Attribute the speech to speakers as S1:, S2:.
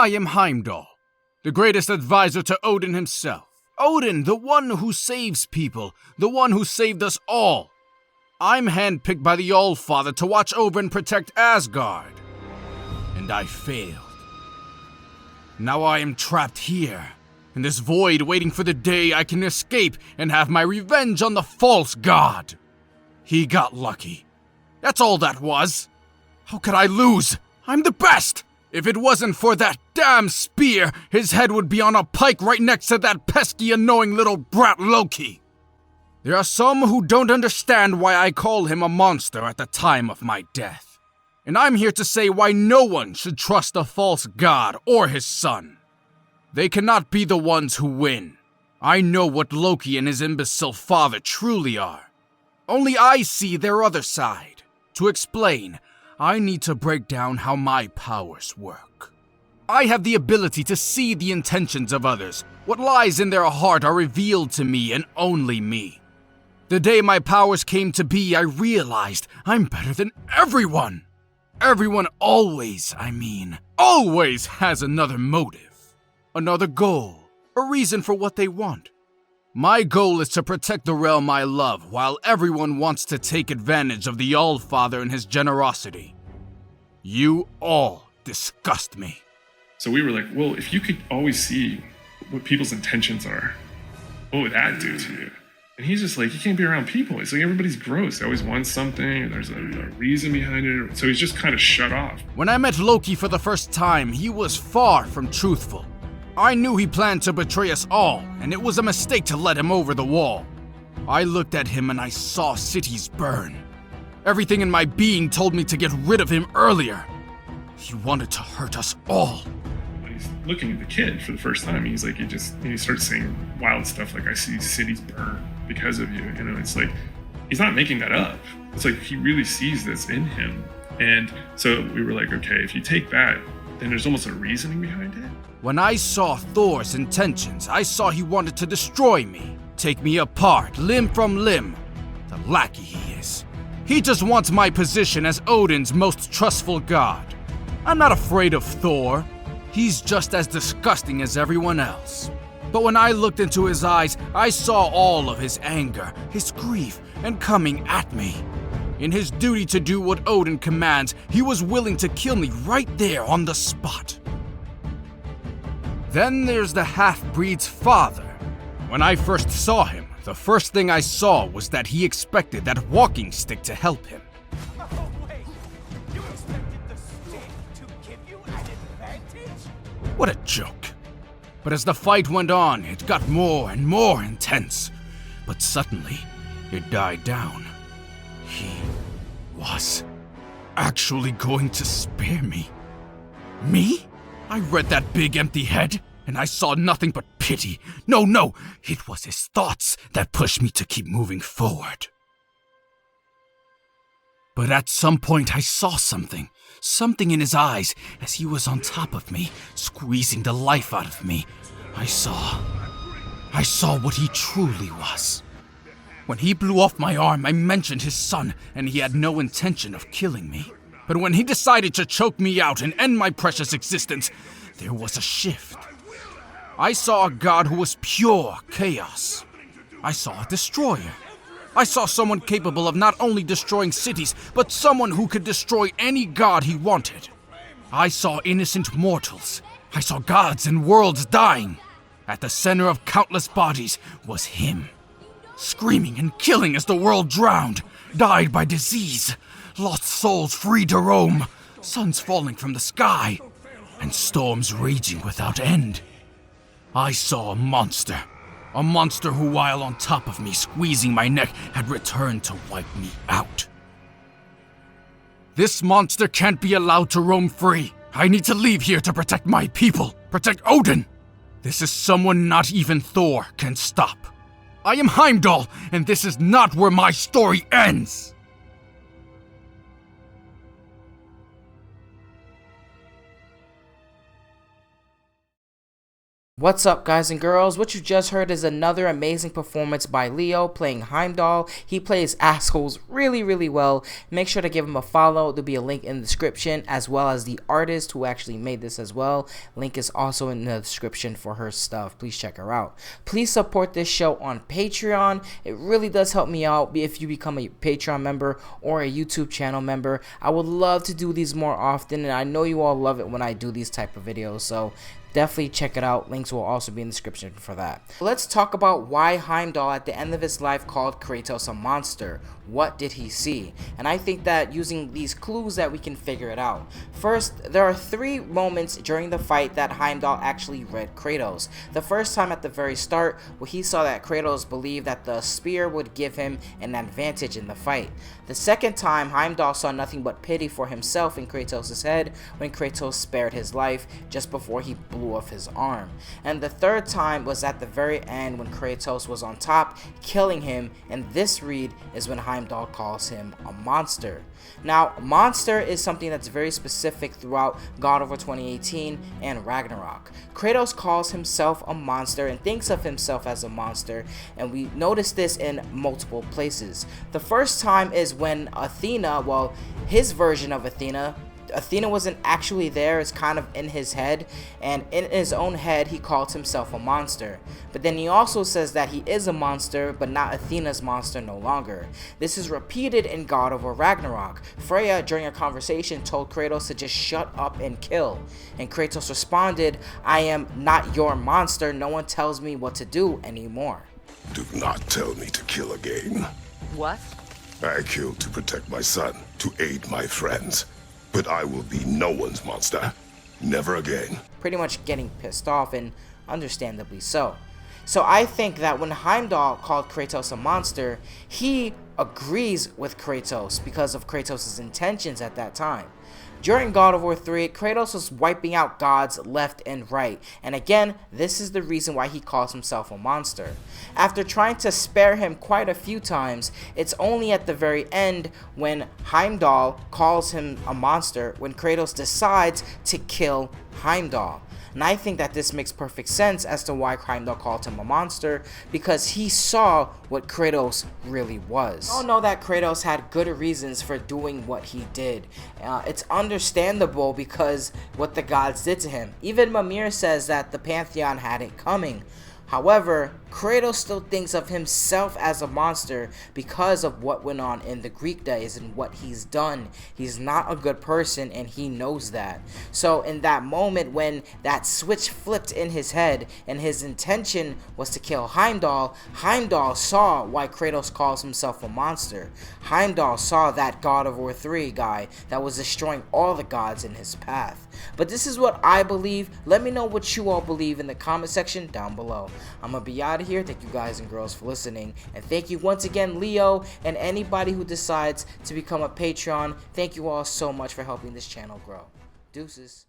S1: I am Heimdall, the greatest advisor to Odin himself. Odin, the one who saves people, the one who saved us all. I'm handpicked by the All-Father to watch over and protect Asgard. And I failed. Now I am trapped here, in this void, waiting for the day I can escape and have my revenge on the false god. He got lucky. That's all that was. How could I lose? I'm the best! If it wasn't for that damn spear, his head would be on a pike right next to that pesky, annoying little brat Loki. There are some who don't understand why I call him a monster at the time of my death. And I'm here to say why no one should trust a false god or his son. They cannot be the ones who win. I know what Loki and his imbecile father truly are. Only I see their other side. To explain, I need to break down how my powers work. I have the ability to see the intentions of others. What lies in their heart are revealed to me and only me. The day my powers came to be, I realized I'm better than everyone. Everyone always has another motive, another goal, a reason for what they want. My goal is to protect the realm I love, while everyone wants to take advantage of the All-Father and his generosity. You all disgust me.
S2: So we were like, well, if you could always see what people's intentions are, what would that do to you? And he's just like, you can't be around people. It's like everybody's gross. They always want something, and there's a reason behind it. So he's just kind of shut off.
S1: When I met Loki for the first time, he was far from truthful. I knew he planned to betray us all, and it was a mistake to let him over the wall. I looked at him and I saw cities burn. Everything in my being told me to get rid of him earlier. He wanted to hurt us all.
S2: When he's looking at the kid for the first time, he's like, he starts saying wild stuff like, I see cities burn because of you. You know, it's like, he's not making that up. It's like, he really sees this in him. And so we were like, okay, if you take that, then there's almost a reasoning behind it.
S1: When I saw Thor's intentions, I saw he wanted to destroy me, take me apart, limb from limb. The lackey he is. He just wants my position as Odin's most trustful god. I'm not afraid of Thor. He's just as disgusting as everyone else. But when I looked into his eyes, I saw all of his anger, his grief, and coming at me. In his duty to do what Odin commands, he was willing to kill me right there on the spot. Then there's the half-breed's father. When I first saw him, the first thing I saw was that he expected that walking stick to help him.
S3: Oh, wait. You expected the stick to give you an advantage?
S1: What a joke. But as the fight went on, it got more and more intense. But suddenly, it died down. He was actually going to spare me. Me? I read that big empty head, and I saw nothing but pity. No, it was his thoughts that pushed me to keep moving forward. But at some point I saw something in his eyes as he was on top of me, squeezing the life out of me. I saw what he truly was. When he blew off my arm, I mentioned his son, and he had no intention of killing me. But when he decided to choke me out and end my precious existence, there was a shift. I saw a god who was pure chaos. I saw a destroyer. I saw someone capable of not only destroying cities, but someone who could destroy any god he wanted. I saw innocent mortals. I saw gods and worlds dying. At the center of countless bodies was him. Screaming and killing as the world drowned, died by disease, lost souls free to roam, suns falling from the sky, and storms raging without end. I saw a monster who, while on top of me, squeezing my neck, had returned to wipe me out. This monster can't be allowed to roam free. I need to leave here to protect my people, protect Odin. This is someone not even Thor can stop. I am Heimdall, and this is not where my story ends!
S4: What's up, guys and girls? What you just heard is another amazing performance by Leo playing Heimdall. He plays assholes really well. Make sure to give him a follow. There'll be a link in the description, as well as the artist who actually made this as well. Link is also in the description for her stuff. Please check her out. Please support this show on Patreon. It really does help me out if you become a Patreon member or a YouTube channel member. I would love to do these more often, and I know you all love it when I do these type of videos, so definitely check it out. Links will also be in the description for that. Let's talk about why Heimdall at the end of his life called Kratos a monster. What did he see? And I think that using these clues that we can figure it out. First, there are 3 moments during the fight that Heimdall actually read Kratos. The first time at the very start, where he saw that Kratos believed that the spear would give him an advantage in the fight. The second time, Heimdall saw nothing but pity for himself in Kratos' head when Kratos spared his life just before he blew off his arm. And the third time was at the very end when Kratos was on top, killing him, and this read is when Heimdall calls him a monster. Now, monster is something that's very specific throughout God of War 2018 and Ragnarok. Kratos calls himself a monster and thinks of himself as a monster, and we notice this in multiple places. The first time is when Athena, well, his version of Athena wasn't actually there, it's kind of in his head, and in his own head he calls himself a monster. But then he also says that he is a monster, but not Athena's monster no longer. This is repeated in God of War Ragnarok. Freya, during a conversation, told Kratos to just shut up and kill, and Kratos responded, "I am not your monster, no one tells me what to do anymore."
S5: Do not tell me to kill again.
S6: What?
S5: I killed to protect my son, to aid my friends. But I will be no one's monster. Never again.
S4: Pretty much getting pissed off, and understandably so. So I think that when Heimdall called Kratos a monster, he agrees with Kratos because of Kratos' intentions at that time. During God of War 3, Kratos was wiping out gods left and right, and again, this is the reason why he calls himself a monster. After trying to spare him quite a few times, it's only at the very end when Heimdall calls him a monster when Kratos decides to kill Heimdall. And I think that this makes perfect sense as to why Heimdall called him a monster, because he saw what Kratos really was. We all know that Kratos had good reasons for doing what he did. It's understandable because what the gods did to him. Even Mimir says that the Pantheon had it coming. However, Kratos still thinks of himself as a monster because of what went on in the Greek days and what he's done. He's not a good person, and he knows that. So in that moment when that switch flipped in his head and his intention was to kill Heimdall, Heimdall saw why Kratos calls himself a monster. Heimdall saw that God of War 3 guy that was destroying all the gods in his path. But this is what I believe. Let me know what you all believe in the comment section down below. I'm gonna be out of here. Thank you guys and girls for listening, and thank you once again, Leo, and anybody who decides to become a Patreon. Thank you all so much for helping this channel grow. Deuces.